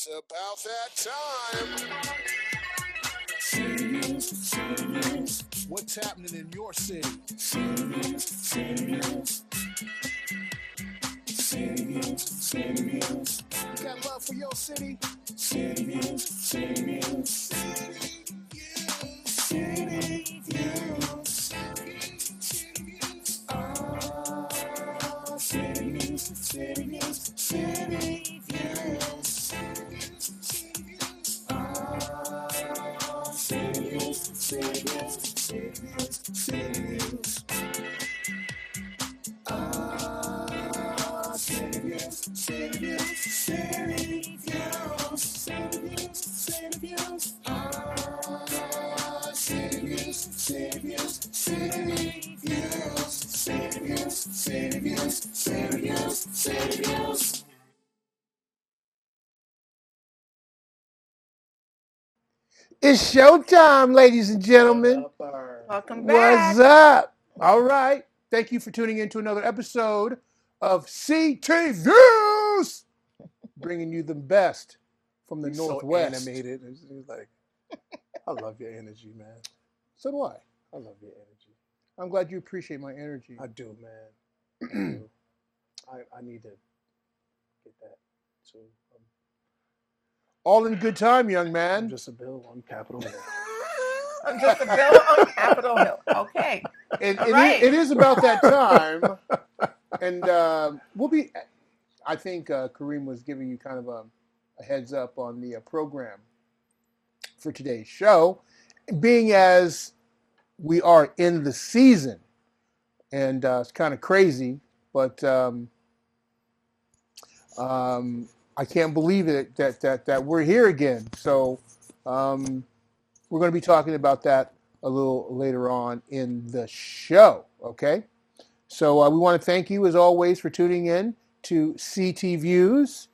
It's about that time. What's happening in your city? You got love for your city? It's showtime, ladies and gentlemen. Welcome back. What's up? All right. Thank you for tuning in to another episode of CT Views, bringing you the best from the Northwest. So animated. It's like, I love your energy, man. So do I. I love your energy. I'm glad you appreciate my energy. I do, man. I do. I need to get that too. All in good time, young man. I'm just a bill on Capitol Hill. I'm just a bill on Capitol Hill. Okay. It is about that time. And we'll be, I think Kareem was giving you kind of a heads up on the program for today's show, being as we are in the season. And it's kind of crazy, but I can't believe it that we're here again. So we're going to be talking about that a little later on in the show, okay? So we want to thank you, as always, for tuning in to CT Views,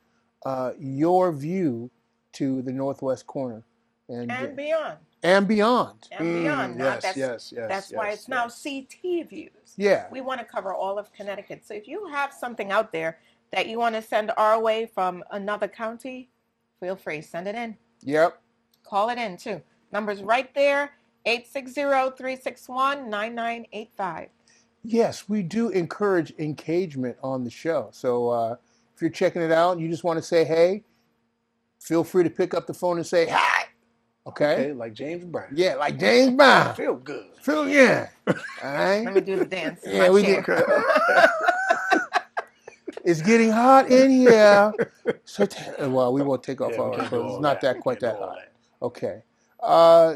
your view to the Northwest corner. And beyond. And beyond. And beyond. Now, Yes. That's why it's now CT Views. Yeah. We want to cover all of Connecticut. So if you have something out there that you want to send our way from another county, feel free. Send it in. Yep. Call it in, too. Number's right there, 860-361-9985. Yes, we do encourage engagement on the show. So if you're checking it out and you just want to say hey, feel free to pick up the phone and say hi. Okay? Like James Brown. Yeah, like James Brown. Feel good. Yeah. All right? Let me do the dance. Yeah, we did. It's getting hot in here. So well, we won't take off our clothes. It's not quite that hot. Okay.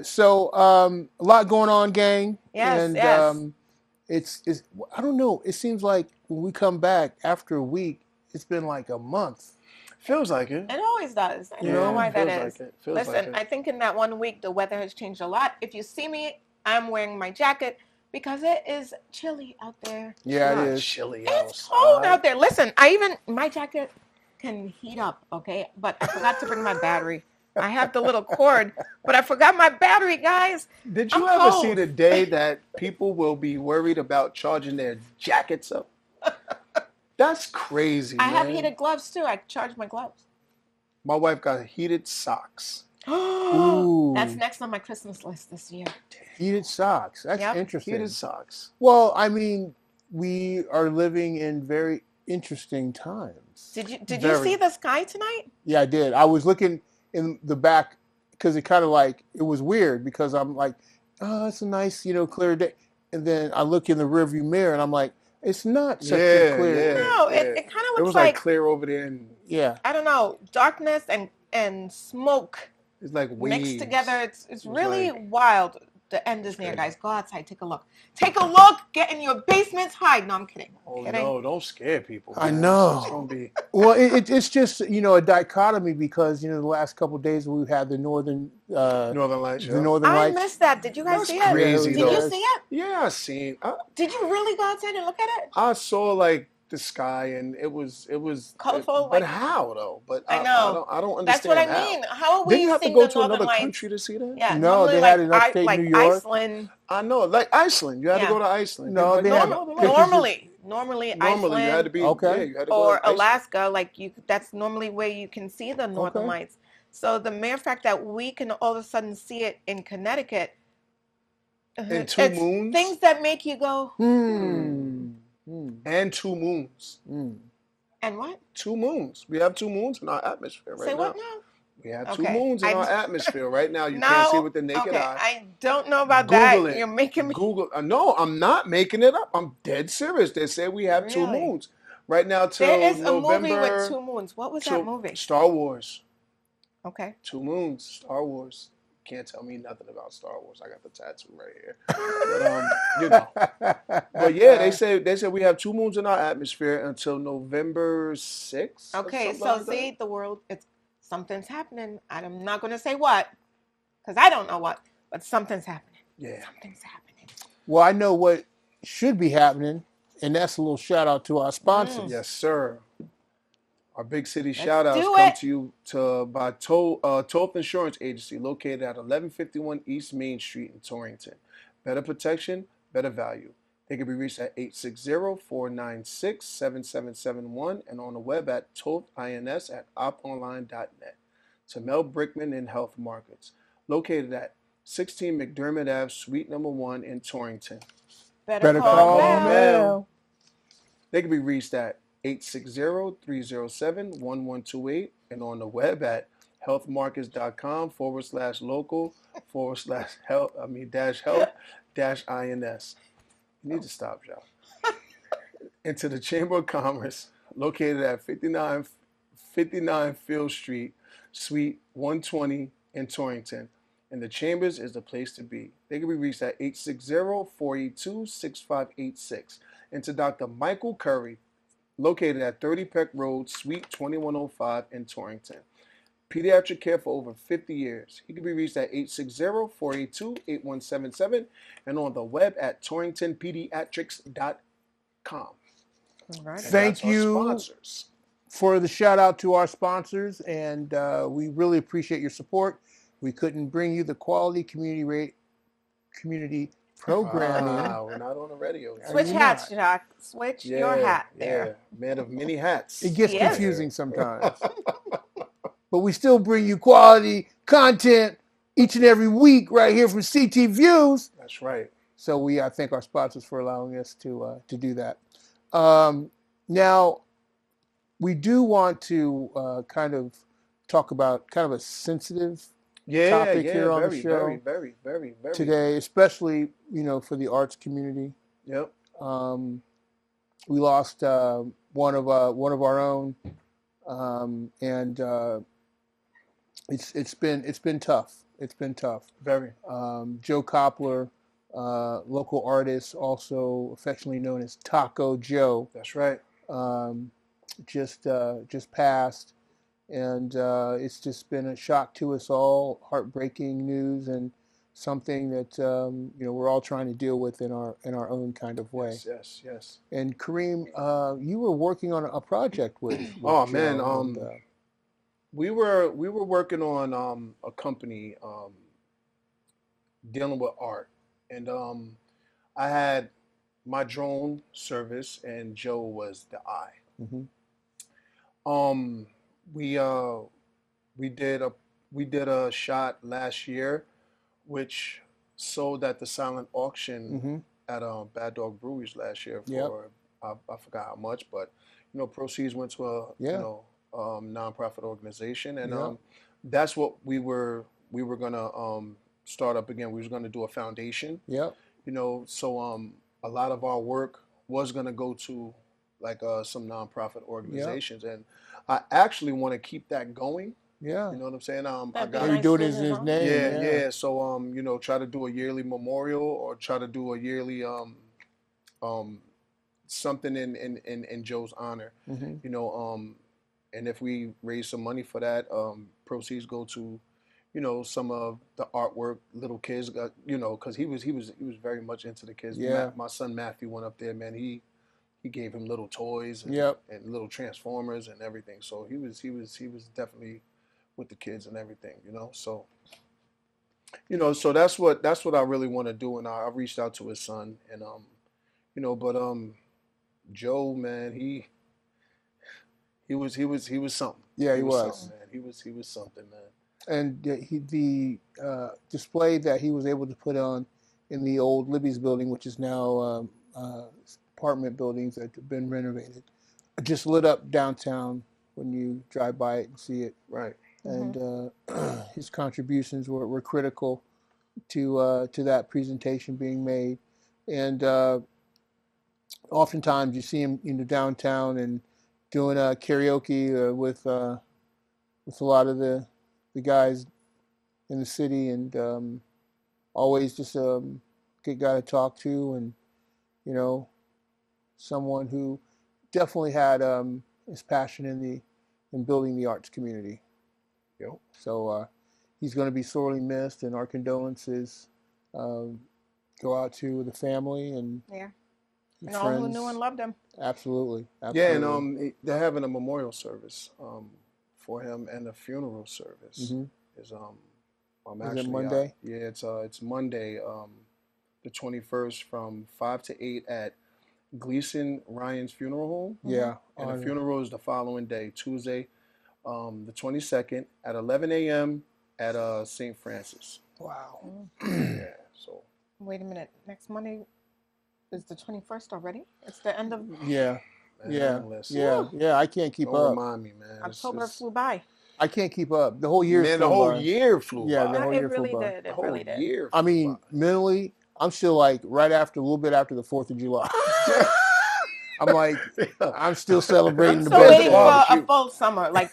So a lot going on, gang. Yes, and it's I don't know. It seems like when we come back after a week, it's been like a month. Feels like it. It always does. I don't know why that is. Listen, I think in that 1 week, the weather has changed a lot. If you see me, I'm wearing my jacket because it is chilly out there. Yeah, it is. Chilly It's cold out there. Listen, my jacket can heat up, okay? But I forgot to bring my battery. I have the little cord, but I forgot my battery, guys. Did you ever see the day that people will be worried about charging their jackets up? That's crazy, I man. have heated gloves, too. I charge my gloves. My wife got heated socks. Ooh. That's next on my Christmas list this year. Heated socks. That's interesting. Heated socks. Well, I mean, we are living in very interesting times. Did you see the sky tonight? Yeah, I did. I was looking in the back because it kind of like, it was weird because I'm like, oh, it's a nice, clear day. And then I look in the rearview mirror and I'm like, it's not such a clear. No, it kind of looks it was like clear over there. And I don't know, darkness and smoke. It's like waves mixed together. It's really wild. The end is near, guys. Go outside. Take a look. Take a look. Get in your basements. Hide. No, I'm kidding. No, don't scare people. Man. I know. It's gonna be... Well, it's just a dichotomy because the last couple of days we've had the northern lights. The northern lights. I missed that. Did you guys see it? Crazy, Did you see it? Yeah, I seen. Did you really go outside and look at it? I saw like the sky and it was colorful. But how though? But I know. I don't understand. That's what I mean. How are we? Did you have to go to another country to see that? Yeah. No, they had it upstate New York. Iceland. I know, like Iceland. You had to go to Iceland. No, they normally. Normally, Normally, you had to Iceland be, Okay. yeah, you had to go or to Iceland. Alaska, like that's normally where you can see the northern Okay. lights. So the mere fact that we can all of a sudden see it in Connecticut, And 2 it's moons. things that make you go, And 2 moons. and what? 2 moons. We have 2 moons in our atmosphere right Say now. what now? We have 2 Okay. moons in our atmosphere right now. You can't see No, with the naked okay. eye. I don't know about Google that. it. You're making me Google. No, I'm not making it up. I'm dead serious. They say we have 2 really. moons right now There till is a movie with November. 2 moons. What was that Till movie? Star Wars. Okay. 2 moons. Star Wars. Can't tell me nothing about Star Wars. I got the tattoo right here. But But yeah, they say we have 2 moons in our atmosphere until November 6th. Okay, Something so like that. see, the world, something's happening. I'm not going to say what, because I don't know what, but something's happening. Yeah. Something's happening. Well, I know what should be happening, and that's a little shout out to our sponsors. Yes, sir. Our big city Let's shout outs do come it. to you by Toth Insurance Agency, located at 1151 East Main Street in Torrington. Better protection, better value. They can be reached at 860-496-7771 and on the web at tothins at oponline.net. To Mel Brickman in Health Markets, located at 16 McDermott Ave, Suite number 1 in Torrington. Better call Mel. Mel. They can be reached at 860-307-1128 and on the web at healthmarkets.com/local/health-ins. You need to stop, y'all. And to the Chamber of Commerce, located at 59 Field Street, Suite 120 in Torrington. And the Chambers is the place to be. They can be reached at 860-482-6586. And to Dr. Michael Curry, located at 30 Peck Road, Suite 2105 in Torrington. Pediatric care for over 50 years. He can be reached at 860-482-8177 and on the web at torringtonpediatrics.com. All right. Thank you Sponsors. for the shout out to our sponsors, and we really appreciate your support. We couldn't bring you the quality community programming. We're not on the radio. Switch you're hats, not. Jacque. Switch your hat there. Yeah. Man of many hats. It gets He is. confusing sometimes. But we still bring you quality content each and every week right here from CT Views. That's right. So I thank our sponsors for allowing us to do that. Now, we do want to kind of talk about kind of a sensitive topic here on the show very. today, especially for the arts community. Yep. We lost one of our own, and it's been tough. It's been tough. Very. Joe Koppler, local artist, also affectionately known as Taco Joe, That's right. just passed, and it's just been a shock to us all. Heartbreaking news, and something that we're all trying to deal with in our own kind of way. Yes. And Kareem, you were working on a project with Oh Joe, man, and, we were working on a company dealing with art, and I had my drone service, and Joe was the eye. mhm. We did a shot last year, which sold at the silent auction at Bad Dog Breweries last year for Yep. I forgot how much, but proceeds went to a nonprofit organization, and Yep. that's what we were gonna start up again. We was gonna do a foundation, Yep. so a lot of our work was gonna go to like some nonprofit organizations, and I actually want to keep that going. Yeah. You know what I'm saying? I That'd be Are got you doing it in business, his huh? name? yeah. So try to do a yearly memorial or try to do a yearly something in Joe's honor. Mhm. And if we raise some money for that, proceeds go to some of the artwork little kids got, because he was very much into the kids. Yeah. My son Matthew went up there, man. He gave him little toys and, Yep. and little transformers and everything. So he was definitely with the kids and everything, So so that's what I really want to do, and I reached out to his son, and but Joe, man, he was something. Yeah, he was. something, man. He was something, man. And the display that he was able to put on in the old Libby's building, which is now apartment buildings that have been renovated, just lit up downtown when you drive by it and see it. Right. And his contributions were critical to that presentation being made. And oftentimes you see him in the downtown and doing karaoke with a lot of the guys in the city, and always just a good guy to talk to, and someone who definitely had his passion in building the arts community. Yep. So he's going to be sorely missed, and our condolences go out to the family and and all who knew and loved him. Absolutely. Yeah, and they're having a memorial service for him, and a funeral service is Is it Monday? It's Monday, the 21st, from 5 to 8 at Gleason Ryan's Funeral Home. Yeah. And the funeral is the following day, Tuesday, the 22nd at 11 a.m. at St. Francis. Wow. Yeah. So. Wait a minute. Next Monday is the 21st already? It's the end of. Yeah. Man, Yeah. I can't keep Don't up. remind me, man. October flew by. I can't keep up. The whole year. Man, the whole year flew by. Yeah, the whole year really flew by. did. The It whole really did. year. I mean, mentally, I'm still like a little bit after the 4th of July. I'm like, I'm still celebrating the So waiting best for day. a full summer, like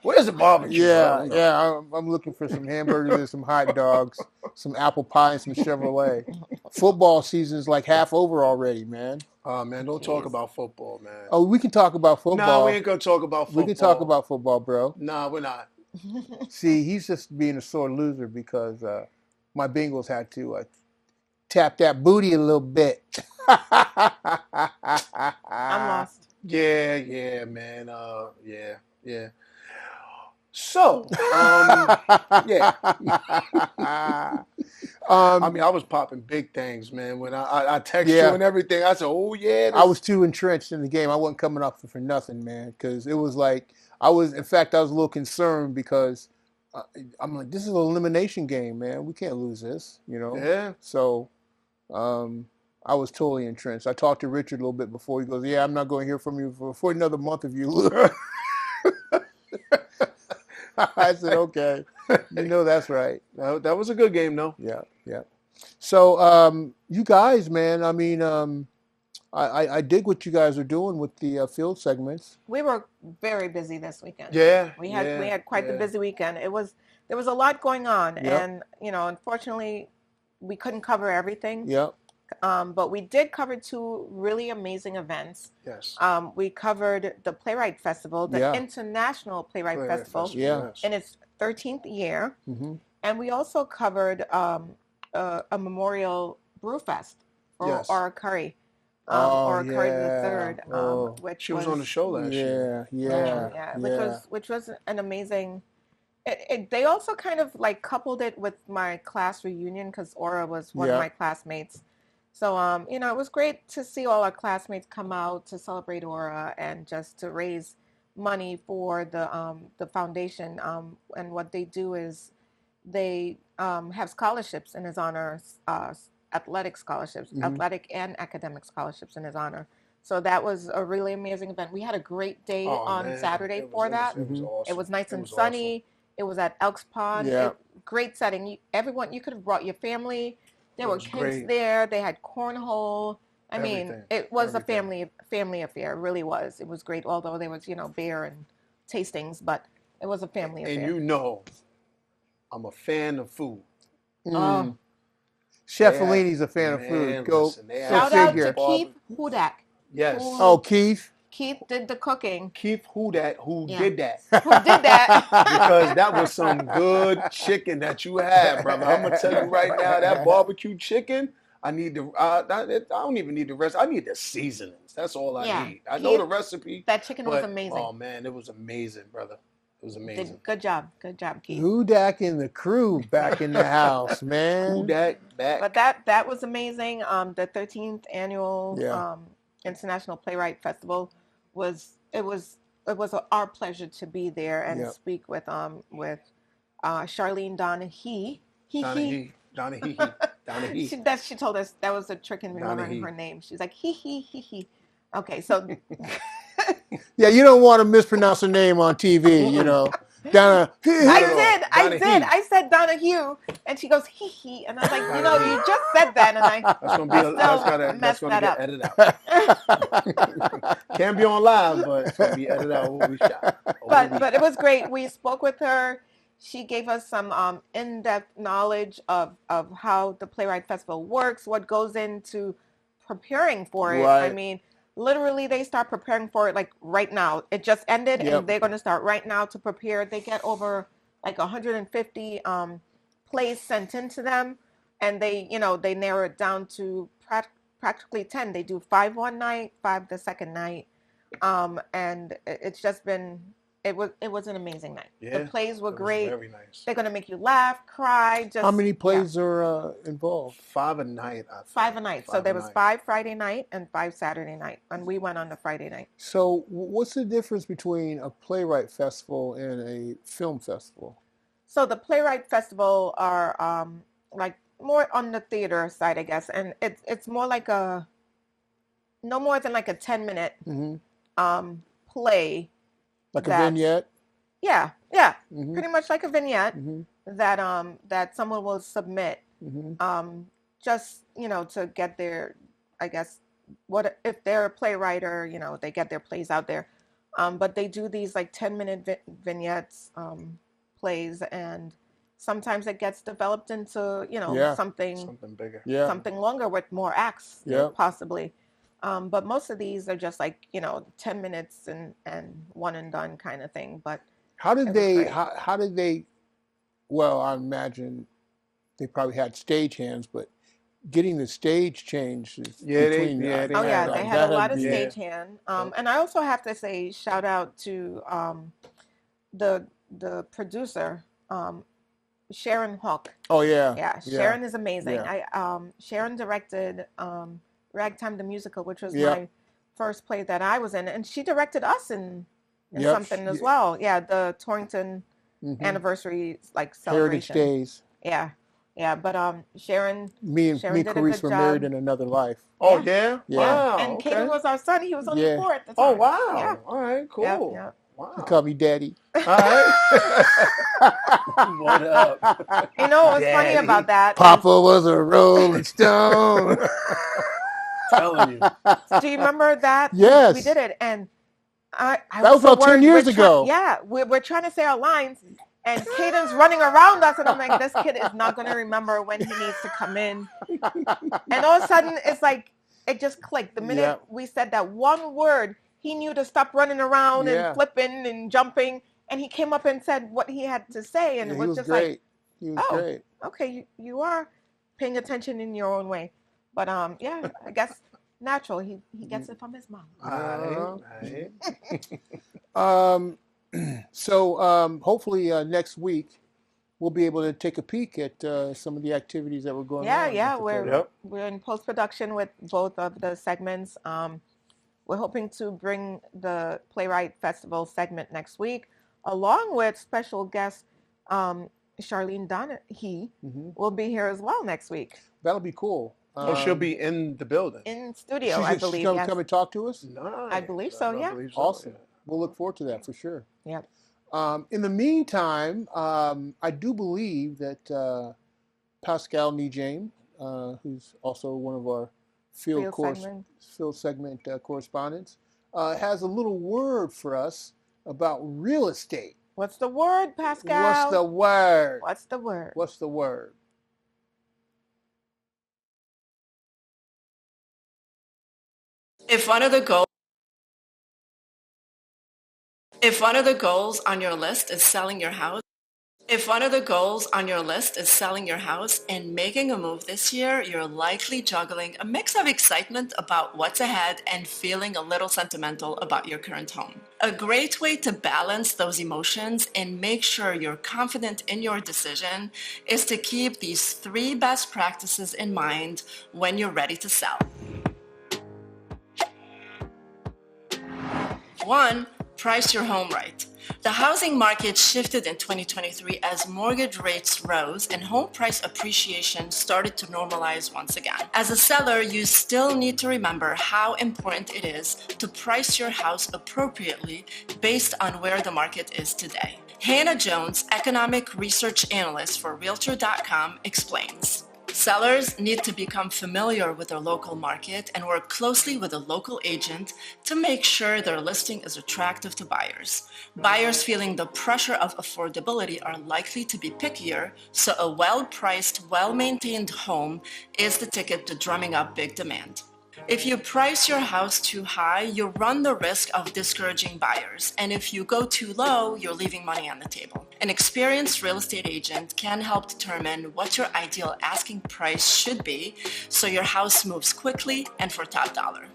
Where's the barbecue? Yeah. I'm looking for some hamburgers and some hot dogs, some apple pie and some Chevrolet. Football season's like half over already, man. Oh man, don't talk about football, man. Oh, we can talk about football. No, we ain't gonna talk about football. We can talk about football, bro. Nah, we're not. See, he's just being a sore loser because my Bengals had to tap that booty a little bit. I'm lost. Yeah, man. Yeah. So, yeah. I mean, I was popping big things, man. When I text you and everything, I said, "Oh yeah." I was too entrenched in the game. I wasn't coming up for nothing, man, because it was like I was a little concerned because I'm like, this is an elimination game, man. We can't lose this, Yeah. So, I was totally entrenched. I talked to Richard a little bit before. He goes, "Yeah, I'm not going to hear from you for another month if you lose." I said, "Okay, that's right." That was a good game, though. Yeah. So, you guys, man, I mean, I dig what you guys are doing with the field segments. We were very busy this weekend. Yeah. We had quite the busy weekend. There was a lot going on, and unfortunately, we couldn't cover everything. Yep. But we did cover 2 really amazing events. Yes. We covered the Playwright Festival, the International Playwright Festival, in its 13th year. Mm-hmm. And we also covered a memorial brew fest for Aura Curry. Aura Curry the third, which she was on the show last year. Which was an amazing. They also kind of like coupled it with my class reunion because Aura was one of my classmates. So, it was great to see all our classmates come out to celebrate Aura and just to raise money for the foundation. And what they do is they have scholarships in his honor, athletic scholarships, athletic and academic scholarships in his honor. So that was a really amazing event. We had a great day on Saturday for that. It was awesome. It was nice and sunny. Awesome. It was at Elks Pond. Great setting. You could have brought your family. There were kids there. They had cornhole. I mean, it was a family affair. It really was. It was great. Although there was, beer and tastings, but it was a family affair. And I'm a fan of food. Chef Fellini's a fan of food. Shout out to Keith Hudak. Yes. Keith. Keith did the cooking. Keith Hudak, who did that. Who did that? Because that was some good chicken that you had, brother. I'm going to tell you right now, that barbecue chicken, I don't even need the rest. I need the seasonings. That's all I need. I know the recipe. That chicken was amazing. Oh, man, it was amazing, brother. It was amazing. Good job, Keith. Hudak and the crew back in the house, man. Hudak back. But that was amazing. The 13th annual International Playwright Festival was our pleasure to be there and speak with Charlene Donahue. Donahue. She told us that was a trick in remembering her name. She's like he. Okay, so yeah, you don't want to mispronounce her name on TV, you know. Donna. I said Donahue, and she goes he, and I was like, you just said that, and that's gonna get edited out. Can't be on live, but it's gonna be edited out what we shot. But it was great. We spoke with her. She gave us some in-depth knowledge of how the Playwright Festival works, what goes into preparing for it. Right. I mean, literally, they start preparing for it like right now. It just ended, and they're going to start right now to prepare. They get over like 150 plays sent into them, and they narrow it down to practically 10. They do 5 one night, 5 the second night, and it's just been. It was an amazing night. Yeah, the plays were great. Very nice. They're gonna make you laugh, cry. How many plays are involved? 5 a night. 5 a night. So there was 5 Friday night and 5 Saturday night, and we went on the Friday night. So what's the difference between a playwright festival and a film festival? So the playwright festival are like more on the theater side, I guess, and it's more like no more than like a 10-minute play. Like a vignette? Yeah, pretty much like a vignette that someone will submit, just to get their, I guess, what if they're a playwright or they get their plays out there, but they do these like 10-minute vignettes, plays, and sometimes it gets developed into something bigger, something longer with more acts, possibly. But most of these are just like 10 minutes and one and done kind of thing. But how did they? Well, I imagine they probably had stage hands, but getting the stage changed. They had a lot of stage hand. And I also have to say shout out to the producer, Sharon Hawk. Oh yeah, Sharon is amazing. Yeah. Sharon directed Ragtime the Musical, which was my first play that I was in, and she directed us in something as well. Yeah, the Torrington anniversary celebration. Heritage Days. Yeah. But Sharon, me and Coryse were married in another life. Oh yeah. Wow. And Kareem was our son. He was only 4 at the time. Oh wow. Yeah. All right. Cool. Yeah. Wow. He called me Daddy. All right. What up? What's funny about that? Papa was a Rolling Stone. Telling you. Do you remember that? Yes. We did it, and that was about 10 years ago. We're trying to say our lines, and Caden's running around us, and I'm like, this kid is not going to remember when he needs to come in. And all of a sudden, it's like, it just clicked. The minute we said that one word, he knew to stop running around and flipping and jumping, and he came up and said what he had to say, and it was just great. He was great. Okay, you are paying attention in your own way. But I guess natural. He gets it from his mom. So hopefully next week we'll be able to take a peek at some of the activities that were going on. Yeah. We're in post-production with both of the segments. We're hoping to bring the Playwright Festival segment next week, along with special guest Charlene Donahue will be here as well next week. That'll be cool. She'll be in the building. In studio, I believe. She's going to come and talk to us? Nice. I believe so, yeah. Awesome. We'll look forward to that for sure. Yeah. In the meantime, I do believe that Pascal Nijame, who's also one of our field segment correspondents, has a little word for us about real estate. What's the word, Pascal? What's the word? What's the word? What's the word? If one of the goals on your list is selling your house, If one of the goals on your list is selling your house and making a move this year, you're likely juggling a mix of excitement about what's ahead and feeling a little sentimental about your current home. A great way to balance those emotions and make sure you're confident in your decision is to keep these 3 best practices in mind when you're ready to sell. 1, price your home right. The housing market shifted in 2023 as mortgage rates rose and home price appreciation started to normalize once again. As a seller, you still need to remember how important it is to price your house appropriately based on where the market is today. Hannah Jones, economic research analyst for Realtor.com, explains. Sellers need to become familiar with their local market and work closely with a local agent to make sure their listing is attractive to buyers. Buyers feeling the pressure of affordability are likely to be pickier, so a well-priced, well-maintained home is the ticket to drumming up big demand. If you price your house too high, you run the risk of discouraging buyers. And if you go too low, you're leaving money on the table. An experienced real estate agent can help determine what your ideal asking price should be so your house moves quickly and for top dollar.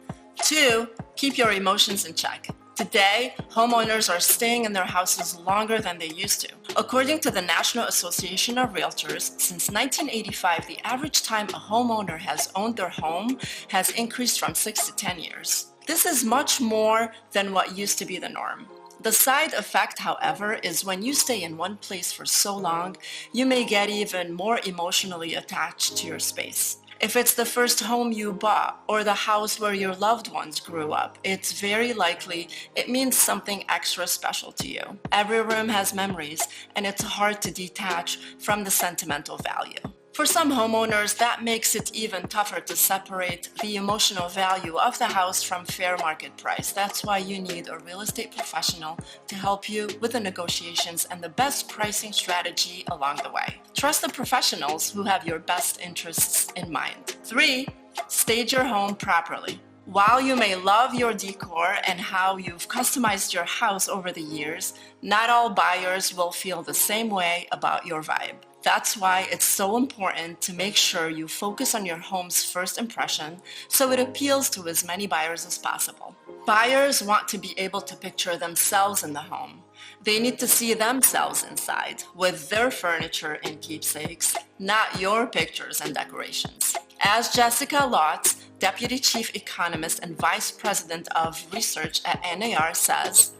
2, keep your emotions in check. Today, homeowners are staying in their houses longer than they used to. According to the National Association of Realtors, since 1985, the average time a homeowner has owned their home has increased from 6 to 10 years. This is much more than what used to be the norm. The side effect, however, is when you stay in one place for so long, you may get even more emotionally attached to your space. If it's the first home you bought or the house where your loved ones grew up, it's very likely it means something extra special to you. Every room has memories, and it's hard to detach from the sentimental value. For some homeowners, that makes it even tougher to separate the emotional value of the house from fair market price. That's why you need a real estate professional to help you with the negotiations and the best pricing strategy along the way. Trust the professionals who have your best interests in mind. 3, stage your home properly. While you may love your decor and how you've customized your house over the years, not all buyers will feel the same way about your vibe. That's why it's so important to make sure you focus on your home's first impression so it appeals to as many buyers as possible. Buyers want to be able to picture themselves in the home. They need to see themselves inside with their furniture and keepsakes, not your pictures and decorations. As Jessica Lotz, Deputy Chief Economist and Vice President of Research at NAR says,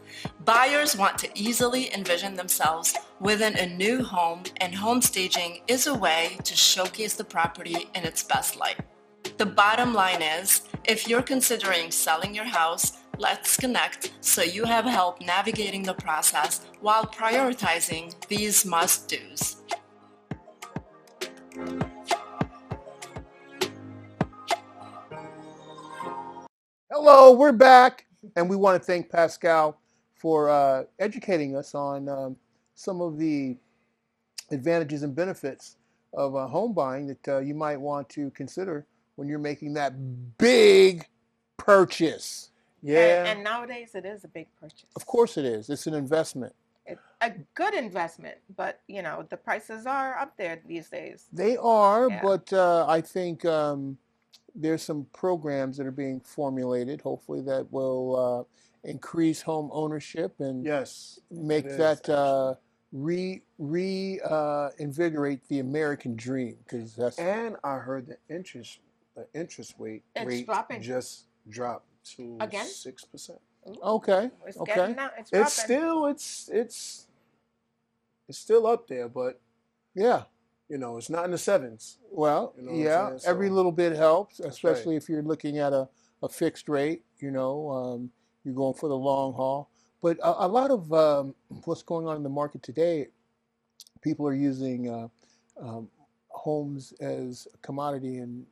buyers want to easily envision themselves within a new home, and home staging is a way to showcase the property in its best light. The bottom line is, if you're considering selling your house, let's connect so you have help navigating the process while prioritizing these must-dos. Hello, we're back, and we want to thank Pascal for educating us on some of the advantages and benefits of home buying that you might want to consider when you're making that big purchase. Yeah. And nowadays it is a big purchase. Of course it is. It's an investment. It's a good investment, but you know, the prices are up there these days. They are, Yeah. but I think there's some programs that are being formulated, hopefully, that will increase home ownership and Yes, make it is, that invigorate the American dream, because that's And I heard the interest rate dropping. just dropped to Again? 6%. okay. It's Okay. getting out. It's It's dropping. it's still up there, but Yeah. you know, it's not in the 7s. Well, You know what I'm yeah. saying? Every So- little bit helps, right. especially if you're looking at a fixed rate. You know, you're going for the long haul. But a lot of what's going on in the market today, people are using homes as a commodity, and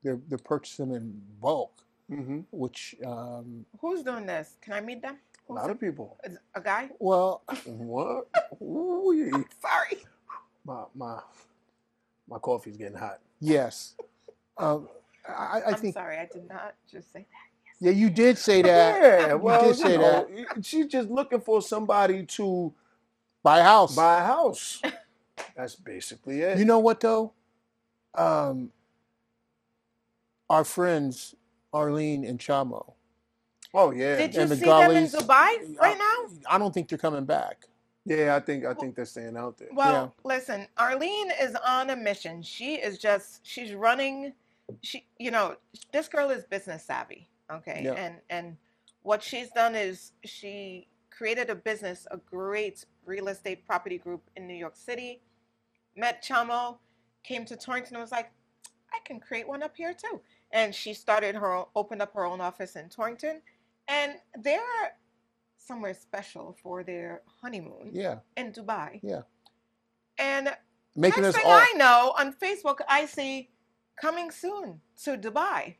they're purchasing them in bulk, Mm-hmm. which Who's doing this? Can I meet them? A lot of people. Is a guy? What? Ooh, Sorry. my coffee's getting hot. yes. I I'm think sorry. I did not just say that. yeah, you did say that. Yeah, well, you did say that. She's just looking for somebody to Buy a house. buy a house. That's basically it. You know what though? Our friends Arlene and Chamo. Oh yeah. Did you And the see them in Gullies, Dubai right now? I don't think they're coming back. Yeah, I think they're staying out there. Well, listen, Arlene is on a mission. She's running. This girl is business savvy. Okay. Yeah. And what she's done is she created a business, a great real estate property group in New York City, met Chamo, came to Torrington and was like, I can create one up here too. And she opened up her own office in Torrington. And they're somewhere special for their honeymoon in Dubai. Yeah. And Making next us thing I know, on Facebook, I see coming soon to Dubai.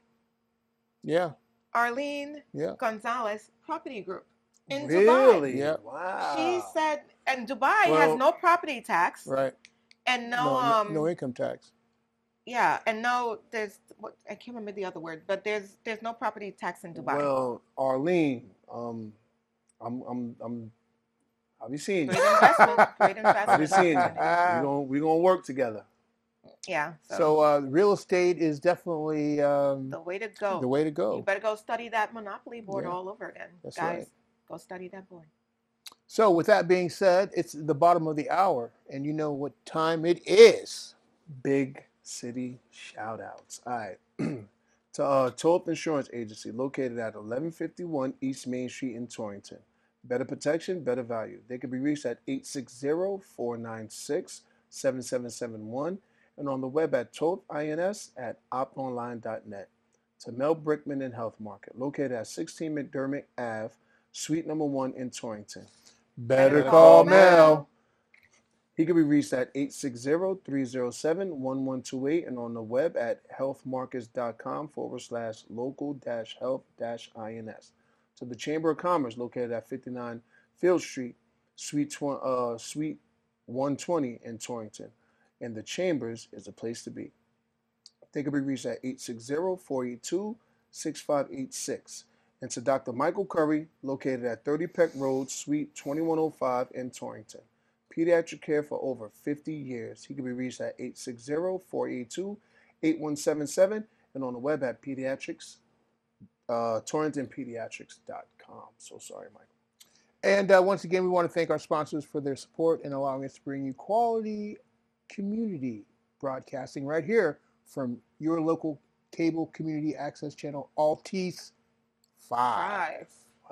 Yeah. Arlene Gonzalez Property Group in Dubai. Really? Yeah. Wow. She said, and Dubai has no property tax. Right. And no income tax. Yeah, and no, I can't remember the other word, but there's no property tax in Dubai. Well, Arlene, I'll be seeing you. Great investment. I'll be seeing you. We're gonna work together. Yeah. So real estate is definitely the way to go. The way to go. You better go study that Monopoly board all over again. That's guys. Right. Go study that board. So with that being said, it's the bottom of the hour, and you know what time it is. Big city shout outs. All right. To Torrington Insurance Agency, located at 1151 East Main Street in Torrington. Better protection, better value. They can be reached at 860-496-7771 and on the web at tortins at optonline.net. To Mel Brickman and Health Market, located at 16 McDermott Ave, Suite number 1 in Torrington. Better call Mel. He can be reached at 860-307-1128 and on the web at healthmarkets.com/local-health-ins. To the Chamber of Commerce, located at 59 Field Street, Suite 120 in Torrington. And the Chambers is a place to be. They can be reached at 860-482-6586. And to Dr. Michael Curry, located at 30 Peck Road, Suite 2105 in Torrington. Pediatric care for over 50 years. He can be reached at 860-482-8177 and on the web at torringtonpediatrics.com. So sorry, Michael. And once again, we want to thank our sponsors for their support and allowing us to bring you quality community broadcasting right here from your local cable community access channel, Altice 5.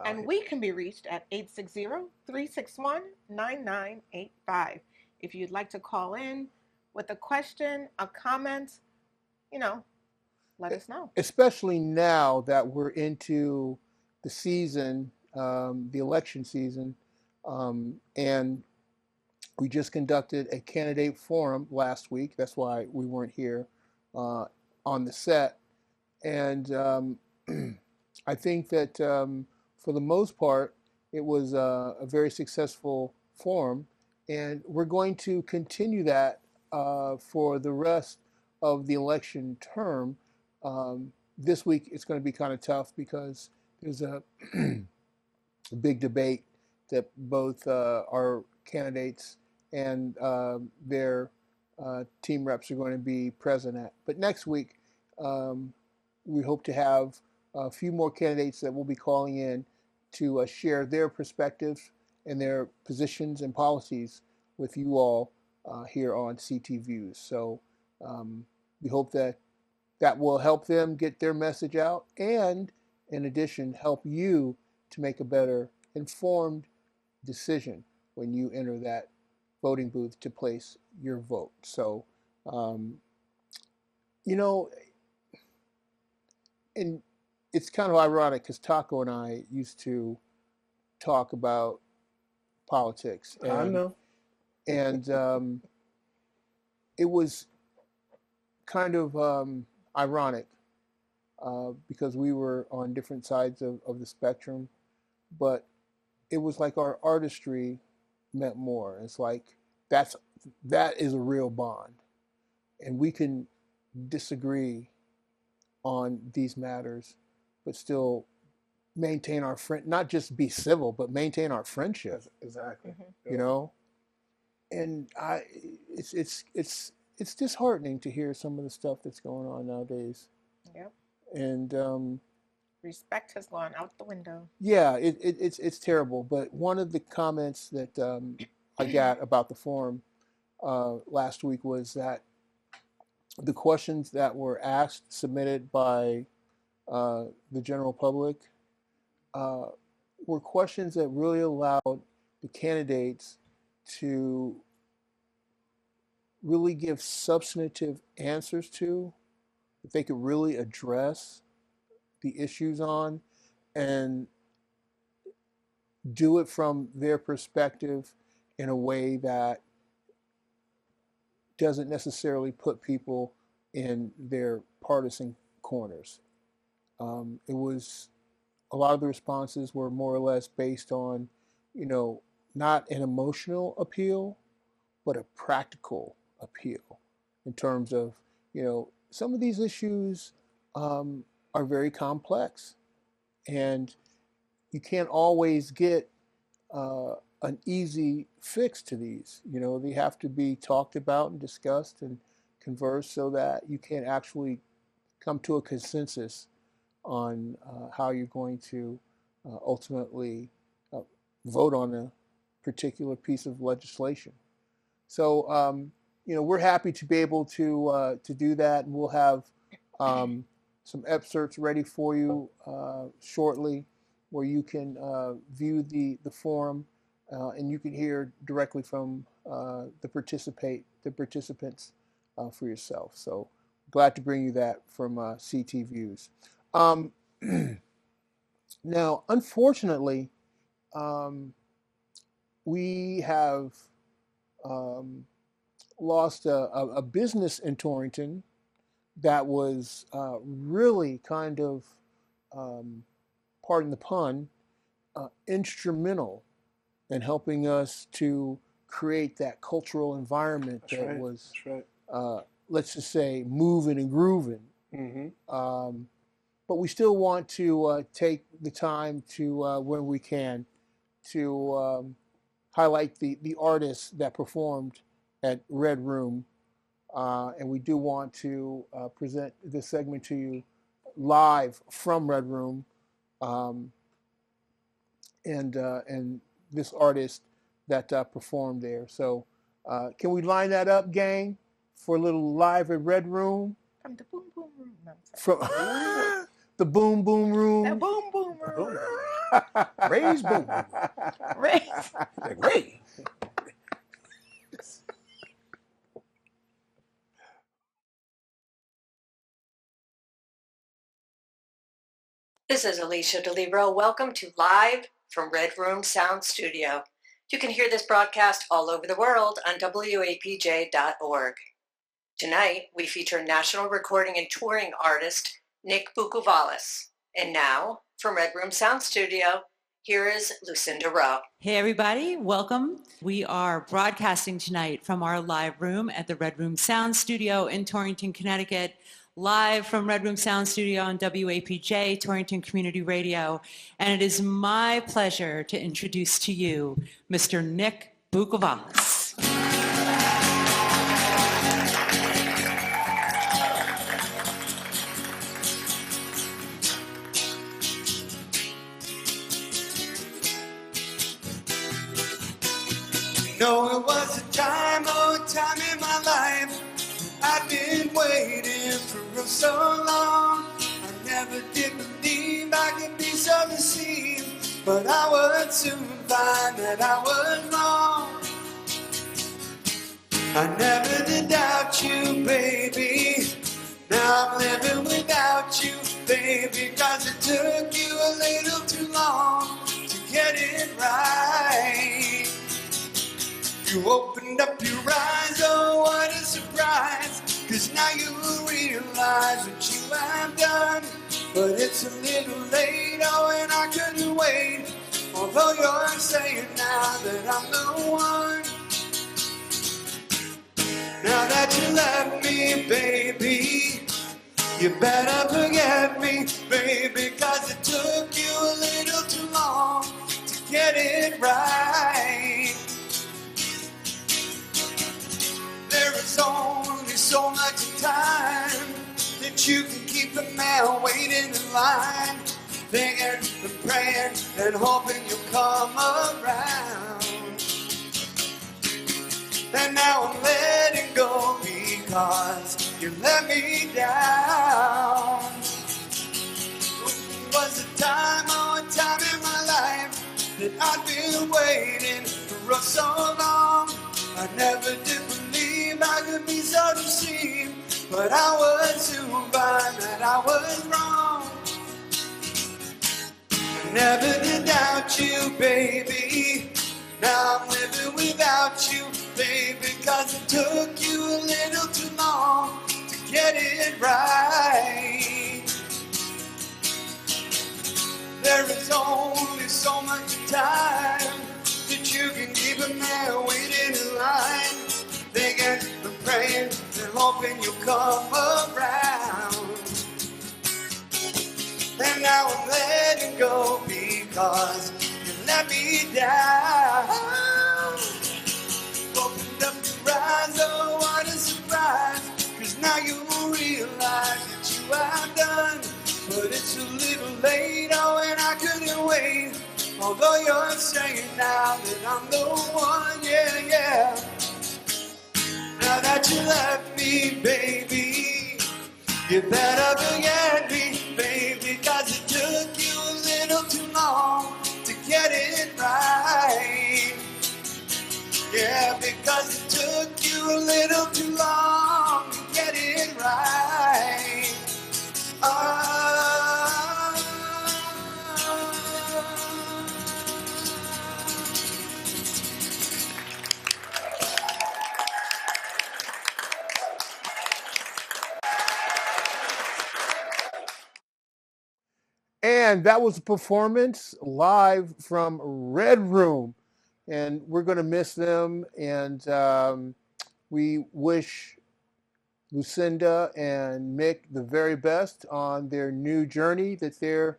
And we can be reached at 860-361-9985. If you'd like to call in with a question, a comment, let us know. Especially now that we're into the season, the election season, and we just conducted a candidate forum last week. That's why we weren't here on the set. And I think that for the most part, it was a very successful forum, and we're going to continue that for the rest of the election term. This week, it's going to be kind of tough because there's a big debate that both our candidates and their team reps are going to be present at. But next week, we hope to have a few more candidates that will be calling in to share their perspectives and their positions and policies with you all here on CT Views. So we hope that will help them get their message out and, in addition, help you to make a better informed decision when you enter that voting booth to place your vote. So, and it's kind of ironic because Taco and I used to talk about politics. And, I know. And it was kind of ironic because we were on different sides of the spectrum, but it was like our artistry meant more. It's like that is a real bond, and we can disagree on these matters, but still maintain our friend, not just be civil, but maintain our friendship. Exactly. You know? it's disheartening to hear some of the stuff that's going on nowadays. Yep. And respect has gone out the window. Yeah, it's terrible. But one of the comments that I got about the forum last week was that the questions that were asked, submitted by the general public, were questions that really allowed the candidates to really give substantive answers to, that they could really address the issues on, and do it from their perspective in a way that doesn't necessarily put people in their partisan corners. It was, a lot of the responses were more or less based on, not an emotional appeal, but a practical appeal in terms of, some of these issues are very complex, and you can't always get an easy fix to these. They have to be talked about and discussed and conversed so that you can actually come to a consensus on how you're going to ultimately vote on a particular piece of legislation. So, we're happy to be able to do that, and we'll have some excerpts ready for you shortly, where you can view the forum and you can hear directly from the participants for yourself. So glad to bring you that from CT Views. Now, unfortunately, we have lost a business in Torrington that was really kind of, pardon the pun, instrumental in helping us to create that cultural environment was, let's just say, moving and grooving. Mm-hmm. But we still want to take the time to, when we can, to highlight the artists that performed at Red Room. And we do want to present this segment to you live from Red Room, and this artist that performed there. So can we line that up, gang, for a little live at Red Room? From the boom boom room. No, from the boom boom room. The boom boom room. Ray's boom. Ray. Like Ray. This is Alicia DeLibero. Welcome to Live from Red Room Sound Studio. You can hear this broadcast all over the world on WAPJ.org. Tonight, we feature national recording and touring artist Nick Bukovalis. And now, from Red Room Sound Studio, here is Lucinda Rowe. Hey everybody, welcome. We are broadcasting tonight from our live room at the Red Room Sound Studio in Torrington, Connecticut. Live from Red Room Sound Studio on WAPJ, Torrington Community Radio. And it is my pleasure to introduce to you Mr. Nick Bukovalis. No, it was a time in my life. I've been waiting for so long. I never did believe I could be so deceived, but I would soon find that I was wrong. I never did doubt you, baby. Now I'm living without you, baby, 'cause it took you a little too long to get it right. You opened up your eyes, oh what a surprise, 'cause now you realize what you have done. But it's a little late, oh and I couldn't wait, although you're saying now that I'm the one. Now that you left me, baby, you better forget me, baby, 'cause it took you a little too long to get it right. that you can keep the man waiting in line, thinking and praying and hoping you'll come around. And now I'm letting go because you let me down. Was a time in my life that I'd been waiting for so long. I never did believe I could be so deceived, but I was soon find that I was wrong. I never did doubt you, baby. Now I'm living without you, baby, 'cause it took you a little too long to get it right. There is only so much time that you can keep a man waiting in line, thinking and praying and hoping you'll come around. And now I'm letting go because you let me down. Opened up your eyes, oh what a surprise, 'cause now you realize that you have done. But it's a little late, oh, and I couldn't wait. Although you're saying now that I'm the one, yeah, yeah. Now that you left me, baby, you better forget me, baby, 'cause it took you a little too long to get it right. Yeah, because it took you a little too long to get it right. And that was a performance live from Red Room. And we're going to miss them. And we wish Lucinda and Mick the very best on their new journey that they're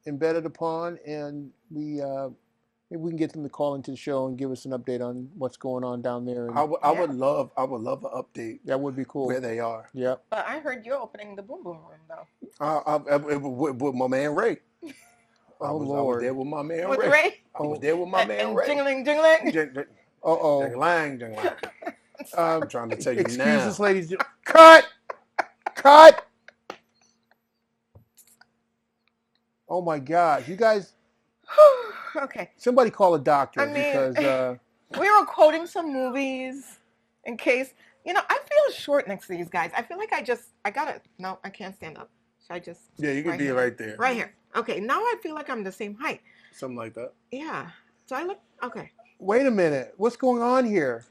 embedded upon. And maybe we can get them to call into the show and give us an update on what's going on down there. I would love an update. That would be cool. Where they are. Yeah. But I heard you're opening the Boom Boom Room though. With my man Ray. I was there with my man Ray. I was there with my man Ray. Jingling, jingling. Uh-oh. Jingling, jingling. I'm trying to tell you excuse now. us, ladies. Cut! Oh my God. You guys. Okay. Somebody call a doctor because we were quoting some movies in case, I feel short next to these guys. I feel like I can't stand up. Should I just? Yeah, you can be right there. Right here. Okay, now I feel like I'm the same height. Something like that. Yeah. So I look, okay. Wait a minute. What's going on here?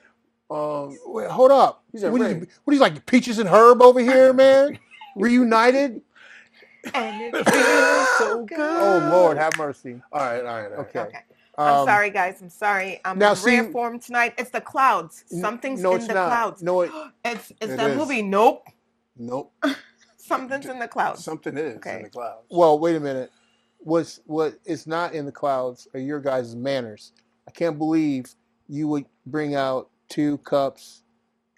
Wait, hold up. What are you like, Peaches and Herb over here, man? Reunited? And it feels so good. Oh, Lord, have mercy. All right. Okay. I'm sorry, guys. I'm sorry. I'm in rare form tonight. It's the clouds. Something's in the clouds. No, it's that movie. Nope. Something's in the clouds. Something is in the clouds. Well, wait a minute. What is not in the clouds are your guys' manners. I can't believe you would bring out 2 cups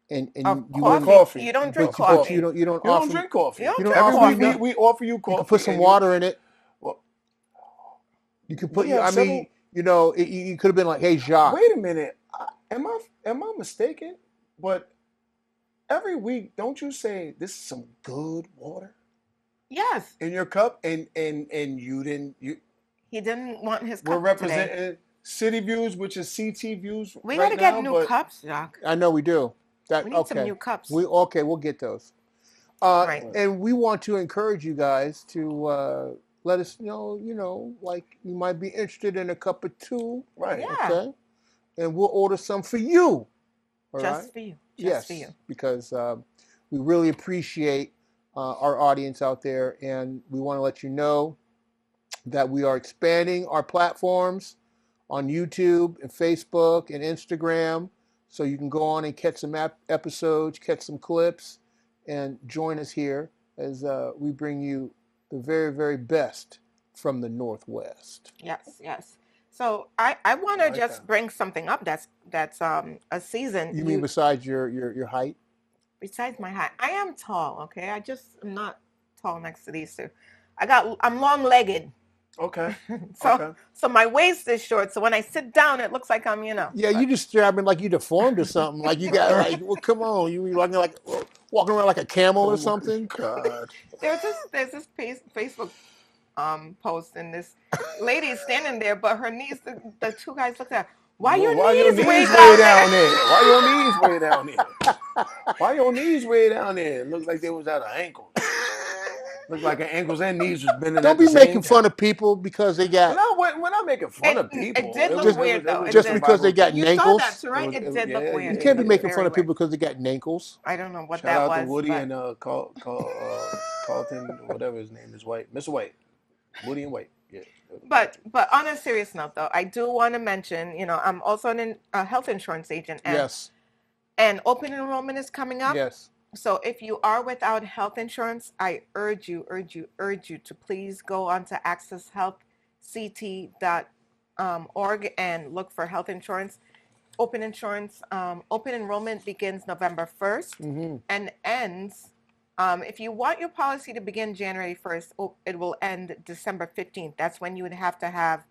and you want coffee. You don't drink coffee. You don't drink coffee. You don't drink coffee. We offer you coffee. You can put some water in it. Well, you can put. You could have been like, "Hey, Jacque." Wait a minute. Am I mistaken? But every week, don't you say this is some good water? Yes. In your cup, and you didn't. He didn't want his cup. We're representing today. City Views, which is CT Views. We gotta get new cups, Jacque. I know we do. We need some new cups. We'll get those. Right. And we want to encourage you guys to let us know, like you might be interested in a cup or 2. Right. Yeah. Okay. And we'll order some for you. All Just right? for you. Yes, for you. Because we really appreciate our audience out there, and we want to let you know that we are expanding our platforms on YouTube and Facebook and Instagram, so you can go on and catch some episodes, catch some clips, and join us here as we bring you the very, very best from the Northwest. Yes. So I want to just bring something up that's a season. You mean besides your height? besides my height, I am tall. Okay, I just am not tall next to these two. I'm long-legged. Okay. So my waist is short. So when I sit down, it looks like I'm, Yeah, you just describing like you deformed or something. Like you got like, well, come on, you walking around like a camel or something. God. There's this Facebook post, and this lady is standing there, but her knees. The two guys looked at her. Why your knees way down there? Why your knees way down there? Why your knees way down there? It looks like they was at an ankle. Look like her ankles and knees was bending. Don't be making fun of people because they got. We're not making fun of people. It did look weird though. Just because they got you nankles. saw that, too, right? It did look weird. You can't be making fun of people because they got nankles. I don't know what Shout that out was. to Woody and Carlton, whatever his name is, White, Mr. White, Woody and White. Yeah. But on a serious note, though, I do want to mention, I'm also a health insurance agent. And, yes. And open enrollment is coming up. Yes. So if you are without health insurance, I urge you to please go onto accesshealthct.org and look for health insurance. Open enrollment begins November 1st and ends. If you want your policy to begin January 1st, it will end December 15th. That's when you would have to have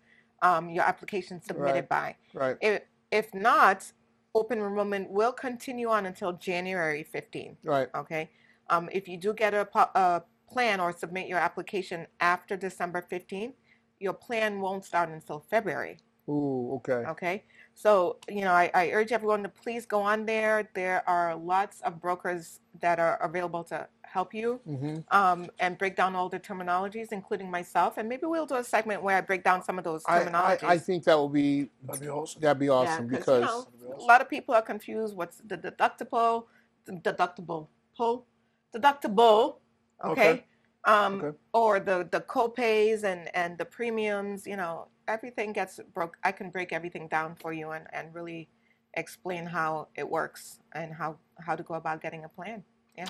your application submitted by. Right. If not, open enrollment will continue on until January 15th. Right. Okay. If you do get a plan or submit your application after December 15th, your plan won't start until February. Ooh, okay. Okay. So, I urge everyone to please go on there. There are lots of brokers that are available to help you and break down all the terminologies, including myself. And maybe we'll do a segment where I break down some of those terminologies. I think that'd be awesome. That'd be awesome because a lot of people are confused. What's the deductible? Okay. Or the co-pays and the premiums, everything gets broke. I can break everything down for you and really explain how it works and how to go about getting a plan. Yeah.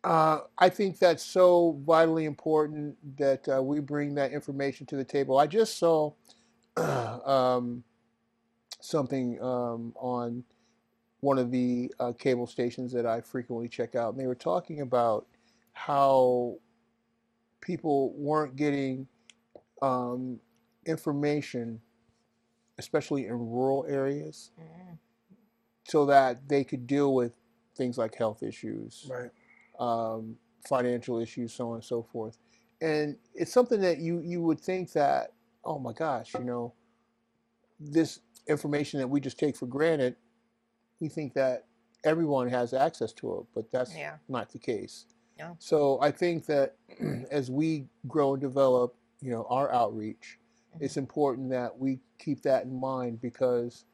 I think that's so vitally important that we bring that information to the table. I just saw something on one of the cable stations that I frequently check out, and they were talking about how people weren't getting information, especially in rural areas, so that they could deal with things like health issues, right, financial issues, so on and so forth. And it's something that you would think that, oh my gosh, this information that we just take for granted, we think that everyone has access to it, but that's not the case. Yeah. So I think that as we grow and develop, our outreach, it's important that we keep that in mind because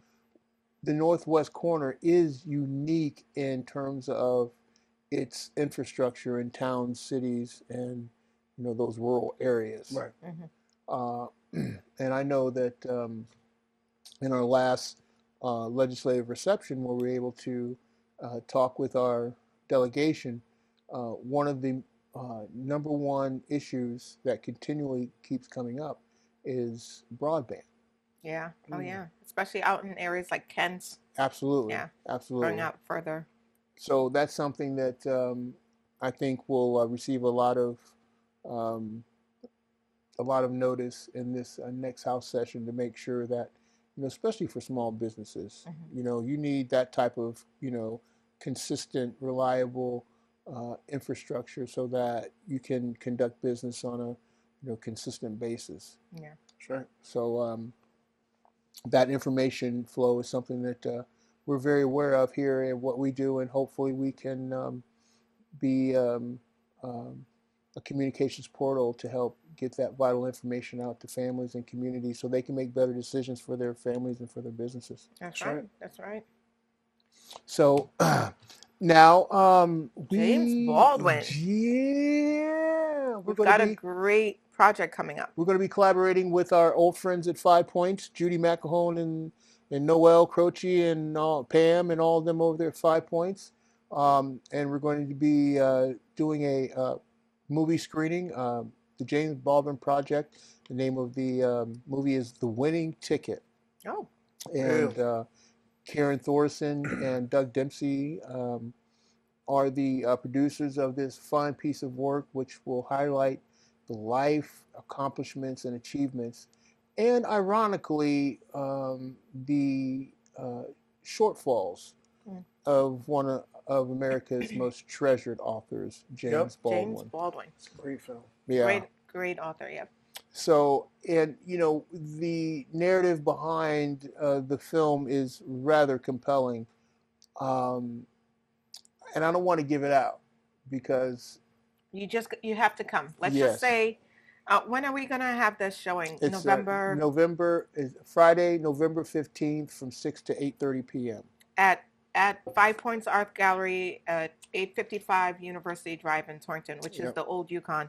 the Northwest corner is unique in terms of its infrastructure in towns, cities, and those rural areas. Right. And I know that in our last legislative reception, where we were able to talk with our delegation, one of the number one issues that continually keeps coming up is broadband. Yeah. Oh, yeah. Especially out in areas like Kent. Absolutely. Yeah. Absolutely. Going out further. So that's something that I think will receive a lot of notice in this next House session to make sure that, especially for small businesses, you need that type of, consistent, reliable infrastructure so that you can conduct business on a, consistent basis. Yeah. Sure. So that information flow is something that we're very aware of here in what we do, and hopefully we can be a communications portal to help get that vital information out to families and communities so they can make better decisions for their families and for their businesses. That's right. That's right. So now James Baldwin. Yeah. We've got a great project coming up. We're going to be collaborating with our old friends at 5 Points, Judy McElhone and Noel Croce and Pam and all of them over there at 5 Points. And we're going to be doing a movie screening, the James Baldwin Project. The name of the movie is The Winning Ticket. Oh. And Karen Thorson and Doug Dempsey are the producers of this fine piece of work, which will highlight the life, accomplishments, and achievements, and ironically, the shortfalls of one of America's most treasured authors, James Baldwin. James Baldwin. It's a great film. Yeah. Great author, yeah. So, and the narrative behind the film is rather compelling. And I don't want to give it out because you have to come. Let's just say, when are we going to have this showing? It's November Friday, November 15th from 6 to 8:30 p.m. at 5 Points Art Gallery at 855 University Drive in Torrington, which is the old Yukon.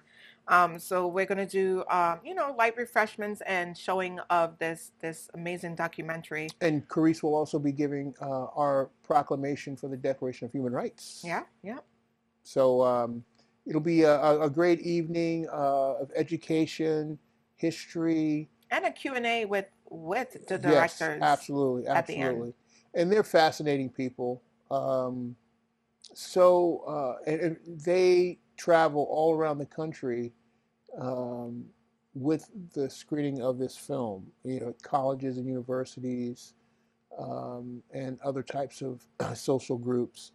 So we're going to do, light refreshments and showing of this amazing documentary. And Coryse will also be giving our proclamation for the Declaration of Human Rights. Yeah. So it'll be a great evening of education, history. And a Q&A with the directors. Yes, absolutely. At the end. And they're fascinating people. And they travel all around the country with the screening of this film, colleges and universities and other types of social groups.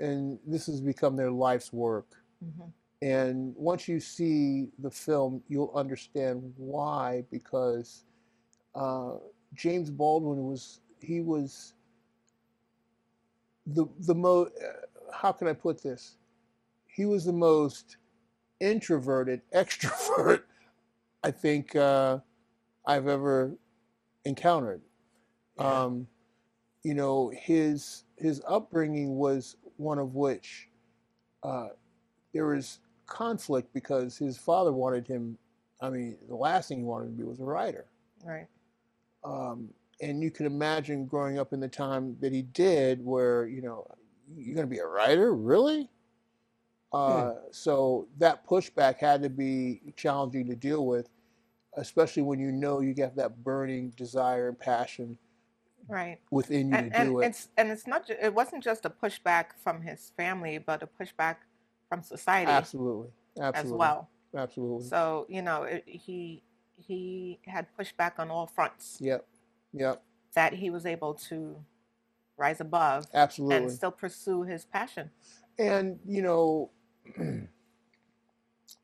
And this has become their life's work. Mm-hmm. And once you see the film, you'll understand why, because James Baldwin was the most, how can I put this? He was the most introverted extrovert I think I've ever encountered. Yeah. His upbringing was one of which there was conflict because his father wanted him. I mean, the last thing he wanted to be was a writer. Right. And you can imagine growing up in the time that he did, where you're going to be a writer, really? So that pushback had to be challenging to deal with, especially when you get that burning desire and passion right within you to do it. It's not. It wasn't just a pushback from his family, but a pushback from society. Absolutely. As well. Absolutely. So he had pushback on all fronts. Yep. That he was able to rise above. Absolutely. And still pursue his passion. And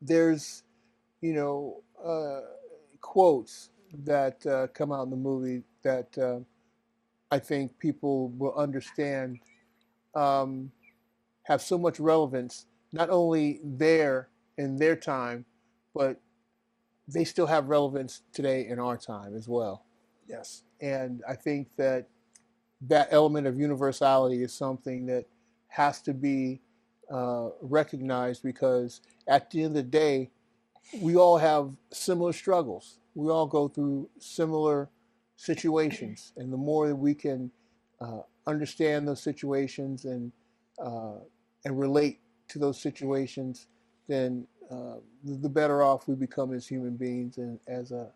there's quotes that come out in the movie that I think people will understand have so much relevance, not only there in their time, but they still have relevance today in our time as well. Yes. And I think that element of universality is something that has to be recognized, because at the end of the day, we all have similar struggles. We all go through similar situations, and the more that we can understand those situations and relate to those situations, then the better off we become as human beings and as a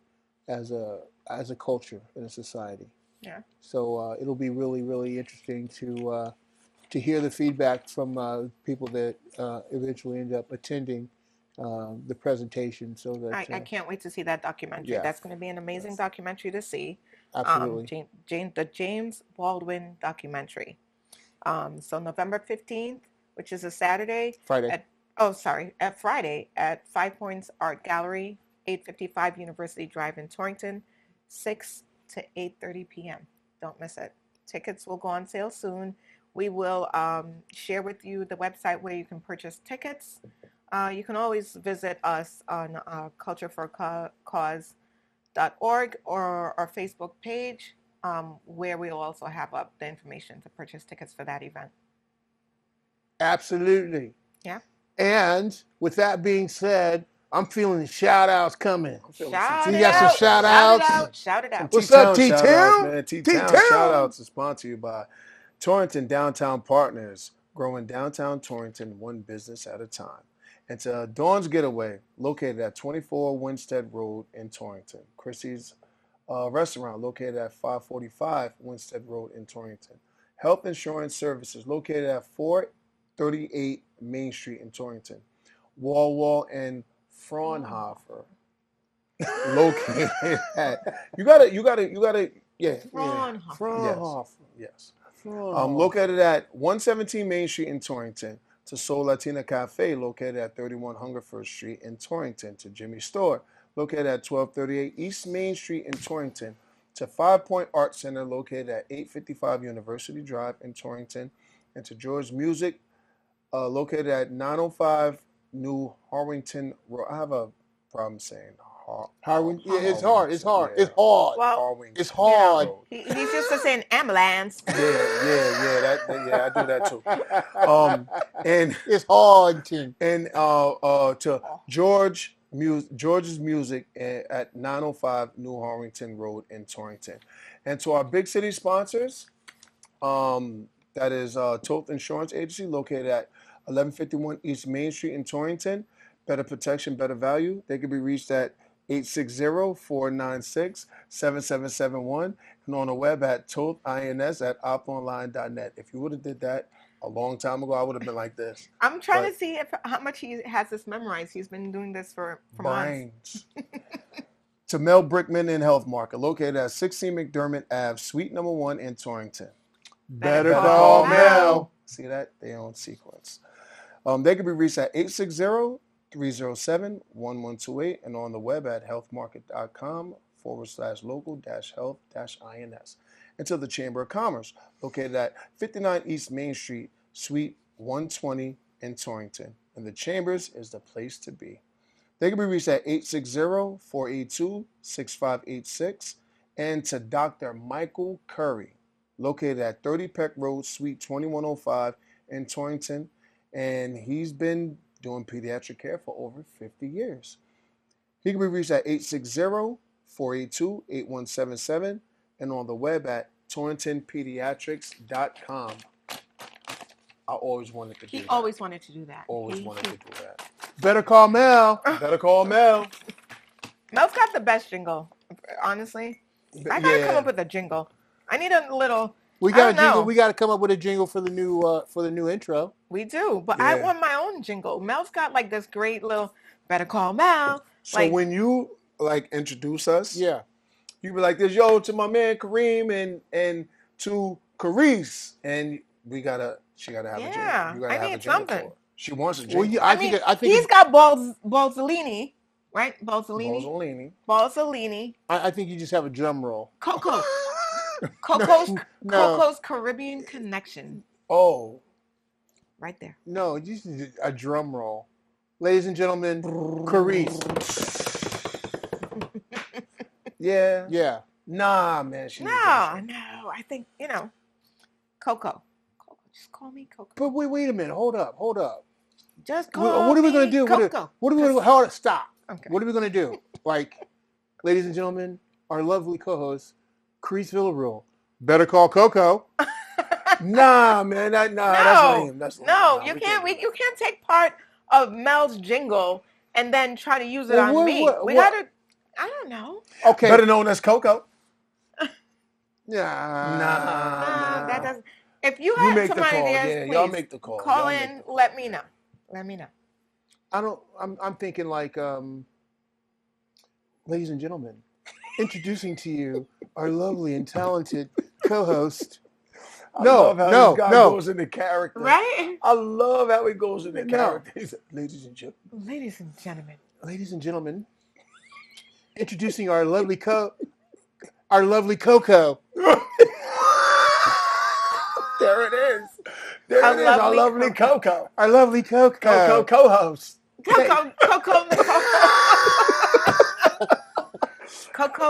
culture and a society. Yeah. So it'll be really, really interesting to hear the feedback from people that eventually end up attending the presentation. So that I can't wait to see that documentary. Yeah. That's going to be an amazing documentary to see. Absolutely. The James Baldwin documentary. So November 15th, which is a Saturday. Friday. At Friday at 5 Points Art Gallery, 855 University Drive in Torrington, 6 to 8:30 p.m. Don't miss it. Tickets will go on sale soon. We will share with you the website where you can purchase tickets. You can always visit us on cultureforcause.org or our Facebook page, where we'll also have up the information to purchase tickets for that event. Absolutely. Yeah. And with that being said, I'm feeling the shout outs coming. Shout you got some shout outs? Shout it out. What's up, T-Town? T-Town shout outs is sponsored to you by Torrington Downtown Partners, growing downtown Torrington one business at a time. And to Dawn's Getaway, located at 24 Winstead Road in Torrington. Chrissy's Restaurant, located at 545 Winstead Road in Torrington. Health Insurance Services, located at 38 Main Street in Torrington. Wall and Fraunhofer located at Fraunhofer. yes. Located at 117 Main Street in Torrington, to Soul Latina Cafe, located at 31 Hungerford Street in Torrington, to Jimmy's Store, located at 1238 East Main Street in Torrington, to 5 Point Art Center, located at 855 University Drive in Torrington, and to George Music, located at 905 New Harwington Road. I have a problem saying Harwin. Yeah, it's hard. It's hard. Yeah. It's hard. Well, It's hard. he's used to saying ambulance. Yeah, I do that too. And It's hard, Tim. and to George's Music at 905 New Harwington Road in Torrington, and to our big city sponsors, that is Toth Insurance Agency, located at 1151 East Main Street in Torrington. Better protection, better value. They can be reached at 860-496-7771 and on the web at tothins@oponline.net. If you would have did that a long time ago, I would have been like this. I'm trying to see how much he has this memorized. He's been doing this for months. To Mel Brickman in Health Market, located at 16 McDermott Ave, Suite number 1 in Torrington. Better call Mel. See that? They own sequence. They can be reached at 860-307-1128 and on the web at healthmarket.com/local-health-ins. And to the Chamber of Commerce, located at 59 East Main Street, Suite 120 in Torrington. And the Chambers is the place to be. They can be reached at 860-482-6586. And to Dr. Michael Curry, located at 30 Peck Road, Suite 2105 in Torrington. And he's been doing pediatric care for over 50 years. He can be reached at 860-482-8177 and on the web at torringtonpediatrics.com. I always wanted to do that. He always wanted to do that. Always wanted to do that. Better call Mel. Better call Mel. Mel's got the best jingle, honestly. I gotta come up with a jingle. I need a little. We got a jingle. We got to come up with a jingle for the new intro. We do, but I want my own jingle. Mel's got like this great little "Better Call Mel." So when you introduce us, you be like this, yo, to my man Kareem and to Coryse, and she gotta have a jingle. I need something. She wants a jingle. Well, I think he's got Balzolini, right? Balzolini. I think you just have a drum roll. Coco's Caribbean Connection. Oh. Right there. No, just a drum roll. Ladies and gentlemen, Coryse. Yeah. Nah, man. No. I think, Coco. Just call me Coco. But wait a minute. Hold up. Just call What are we going to do? Coco. What are we going to do? Hold up. Stop. Okay. What are we going to do? Ladies and gentlemen, our lovely co-host, Coryse Villarouel. Better call Coco. Nah, man. That's lame. You can't take part of Mel's jingle and then try to use it on me. We gotta. I don't know. Okay. Better known as Coco. Nah. That doesn't. If you have some ideas, please y'all make the call. Call in. Let me know. I'm thinking ladies and gentlemen, introducing to you our lovely and talented co-host. I love how this guy goes into character. Right? I love how he goes into character. Ladies and gentlemen, introducing our lovely Coco. There it is. Our lovely Coco. Our lovely Coco. Coco co-host. Coco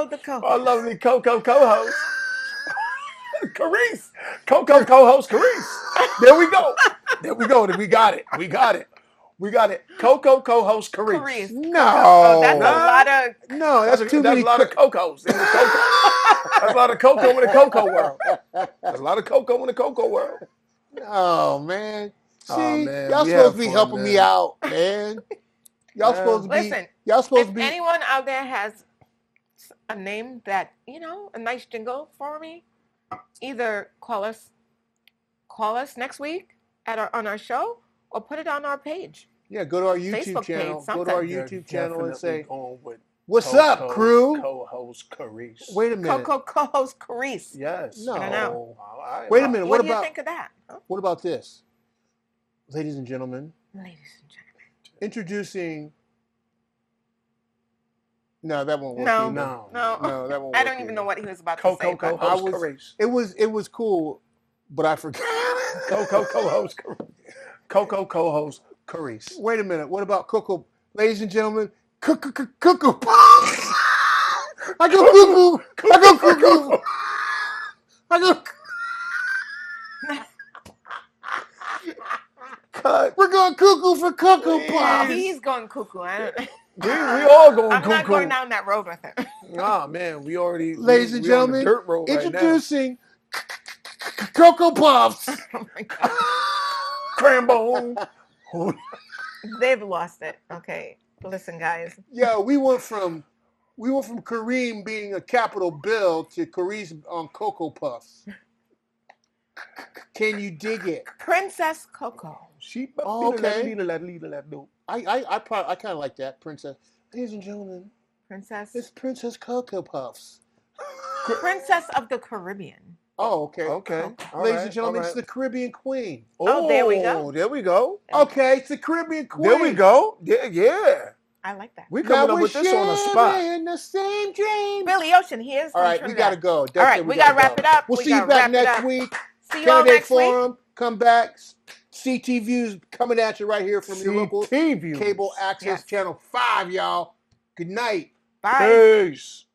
the co-host. Our lovely Coco co-host. Coryse. Coco co-host Coryse. There we go. We got it. Coco co-host Coryse. No. That's a lot of... No, that's too many. That's a lot of Cocos in the Coco. That's a lot of Coco in the Coco world. There's a lot of Coco in the Coco world. Oh, man. See, man. Y'all supposed to be helping me out, man. Y'all supposed to be... Listen, if anyone out there has a name that, a nice jingle for me, either call us next week on our show or put it on our page. Yeah, go to our YouTube Facebook channel. page, Go to our something. YouTube channel and say, going with "What's up, crew?" Co-host Coryse. Wait a minute. Co-host Coryse. Yes. No. I don't know. Wait a minute. What do you think of that? Huh? What about this? Ladies and gentlemen, introducing... No, that won't work. No, no, that won't work. I don't even know what he was about to say. Co-host Coryse. It was cool, but I forgot. Co-host Coryse. Co-host Coryse. Wait a minute. What about Cocoa? Ladies and gentlemen, Cocoa Puffs. I go cuckoo. I go cuckoo. I go. Cut. We're going cuckoo for Cocoa Puffs. He's going cuckoo. We all going cuckoo. I'm not going down that road with him. Nah, man, we already. Ladies and gentlemen, dirt road introducing Cocoa Puffs. Oh my God. Crambone. They've lost it. Okay, listen, guys. Yo, we went from Kareem being a capital Bill to Coryse on Cocoa Puffs. Can you dig it? Princess Coco. Okay. I kind of like that, Princess. Ladies and gentlemen, it's Princess Cocoa Puffs. Princess of the Caribbean. Oh, okay. Okay. Ladies and gentlemen, it's the Caribbean Queen. Oh, there we go. There we go. Okay, it's the Caribbean Queen. There we go. Yeah. I like that. We coming up with this on the spot. In the same dream. Billy Ocean, he is. All right, we gotta go. All right, we gotta wrap it up. We'll see you back next week. See you all next week. Come back. CT Views coming at you right here from your local Views. cable access channel 5, y'all. Good night. Bye. Peace.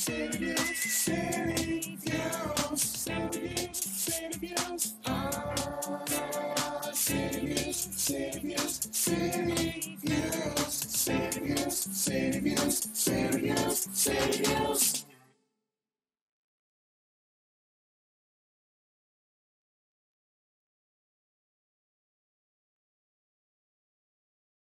Serious.